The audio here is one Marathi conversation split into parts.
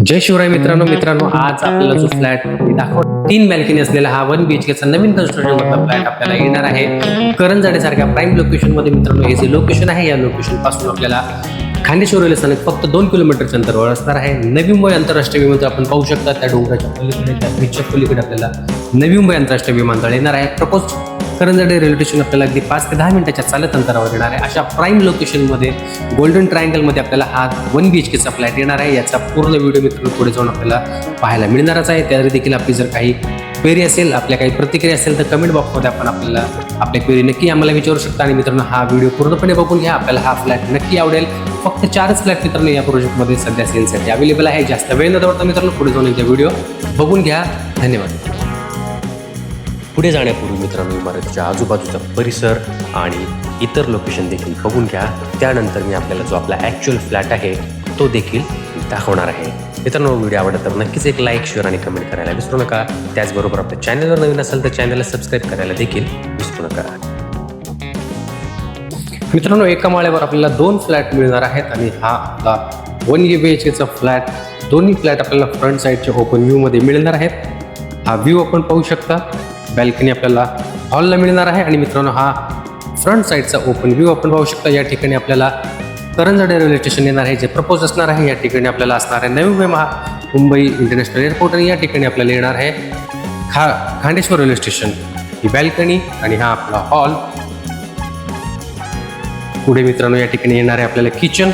जय शिवराय मित्रांनो आज आपल्याला जो फ्लॅट दाखव 3 बॅल्कनी असलेला हा 1 BHK नवीन कन्स्ट्रक्शन मधला फ्लॅट आपल्याला येणार आहे करंजाडे सारख्या प्राईम लोकेशन मध्ये. मित्रांनो, हे जे लोकेशन आहे या लोकेशन पासून आपल्याला खांडेश्वर रेल्वे स्थानक फक्त 2 किलोमीटरच्या अंतरावर असणार आहे. नवी मुंबई आंतरराष्ट्रीय विमानतळ आपण पाहू शकता. त्या डोंगराच्या पलीकडे त्या ब्रिजच्या पलीकडे आपल्याला नवी मुंबई आंतरराष्ट्रीय विमानतळ येणार आहे. प्रपोज करंजाडे रेल्वे स्टेशन आपल्याला अगदी 5 ते 10 मिनिटाच्या चालत अंतरावर येणार आहे. अशा प्राईम लोकेशनमध्ये गोल्डन ट्रायंगलमध्ये आपल्याला हा 1 BHKचा फ्लॅट येणार आहे. याचा पूर्ण व्हिडिओ मित्रांनो पुढे जाऊन आपल्याला पाहायला मिळणारच आहे. त्यावर देखील आपली जर काही क्वेरी असेल, आपल्या काही प्रतिक्रिया असेल तर कमेंट बॉक्समध्ये आपण आपल्याला आपल्या क्वेरी नक्की आम्हाला विचारू शकता. आणि मित्रांनो, हा व्हिडिओ पूर्णपणे बघून घ्या. आपल्याला हा फ्लॅट नक्की आवडेल. फक्त 4च फ्लॅट मित्रांनो या प्रोजेक्टमध्ये सध्या सेलसाठी अवेलेबल आहे. जास्त वेळ न दवडता मित्रांनो पुढे जाऊन एकदा व्हिडिओ बघून घ्या. धन्यवाद. पुढे जाण्यापूर्वी मित्रांनो, इमारतीच्या आजूबाजूचा परिसर आणि इतर लोकेशन देखील बघून घ्या. त्यानंतर मी आपल्याला जो आपला ॲक्च्युअल फ्लॅट आहे तो देखील दाखवणार आहे. मित्रांनो, व्हिडिओ आवडला तर नक्कीच एक लाईक, शेअर आणि कमेंट करायला विसरू नका. त्याचबरोबर आपल्या चॅनलवर नवीन असेल तर चॅनलला सबस्क्राईब करायला देखील विसरू नका. मित्रांनो, एका माळ्यावर आपल्याला 2 फ्लॅट मिळणार आहेत आणि हा आपला 1 BHKचा फ्लॅट. दोन्ही फ्लॅट आपल्याला फ्रंट साईडच्या ओपन व्ह्यूमध्ये मिळणार आहेत. हा व्ह्यू आपण पाहू शकता. बॅल्कनी आपल्याला हॉलला मिळणार आहे. आणि मित्रांनो, हा फ्रंट साईडचा ओपन व्ह्यू आपण पाहू शकता. या ठिकाणी आपल्याला करंजाडे रेल्वे स्टेशन येणार आहे जे प्रपोज असणार आहे. या ठिकाणी आपल्याला असणार आहे नवी मुंबई इंटरनॅशनल एअरपोर्ट. आणि या ठिकाणी आपल्याला येणार आहे खांडेश्वर रेल्वे स्टेशन. ही बॅल्कनी आणि हा आपला हॉल. पुढे मित्रांनो या ठिकाणी येणार आहे आपल्याला किचन.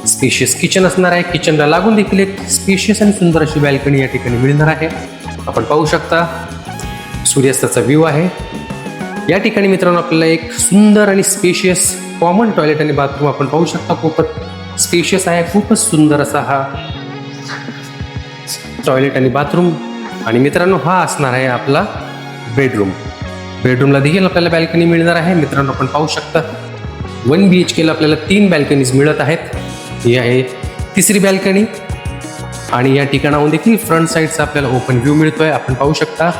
स्पेशियस किचन असणार आहे. किचनला लागून देखील एक स्पेशियस आणि सुंदर अशी बॅल्कनी या ठिकाणी मिळणार आहे. आपण पाहू शकता सूर्यास्ताचा व्ह्यू आहे. या ठिकाणी मित्रांनो आपल्याला एक सुंदर आणि स्पेशियस कॉमन टॉयलेट आणि बाथरूम आपण पाहू शकता. खूपच स्पेशियस आहे. खूपच सुंदर असा हा टॉयलेट आणि बाथरूम. आणि मित्रांनो, हा असणार आहे आपला बेडरूम. बेडरूमला देखील आपल्याला बॅल्कनी मिळणार आहे. मित्रांनो, आपण पाहू शकता 1 BHKला आपल्याला 3 बॅल्कनीज मिळत आहेत. ही आहे 3री बॅल्कनी. आणि या ठिकाणाहून देखील फ्रंट साईडचा आपल्याला ओपन व्ह्यू मिळतोय. आपण पाहू शकता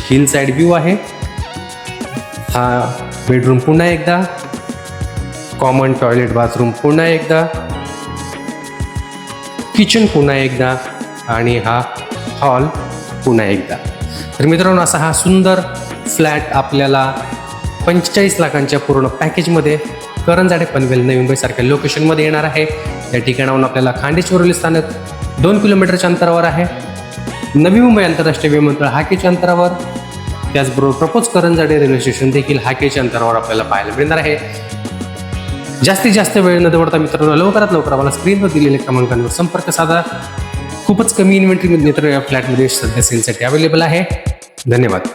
हिल साईड व्ह्यू आहे. हा बेडरूम पुन्हा एकदा, कॉमन टॉयलेट बाथरूम पुन्हा एकदा, किचन पुन्हा एकदा आणि हा हॉल पुन्हा एकदा. तर मित्रांनो, असा हा सुंदर फ्लॅट आपल्याला 45 लाखांच्या पूर्ण पॅकेजमध्ये करंजाडे पनवेल नवी मुंबईसारख्या लोकेशनमध्ये येणार आहे. या ठिकाणाहून आपल्याला खांडेश्वर रेल्वे स्थानक 2 किलोमीटरच्या अंतरावर आहे. नवी मुंबई आंतरराष्ट्रीय विमानतळ हाकेच्या अंतरावर. त्याचबरोबर प्रपोज करंजाडे रेल्वे स्टेशन देखील हाकेच्या अंतरावर आपल्याला पाहायला मिळणार आहे. जास्तीत जास्त वेळ न दवडता मित्रांनो लवकरात लवकर आम्हाला स्क्रीनवर दिलेल्या क्रमांकांवर संपर्क साधा. खूपच कमी इन्व्हेंटरी मित्र या फ्लॅटमध्ये सध्या सेलसाठी अवेलेबल आहे. धन्यवाद.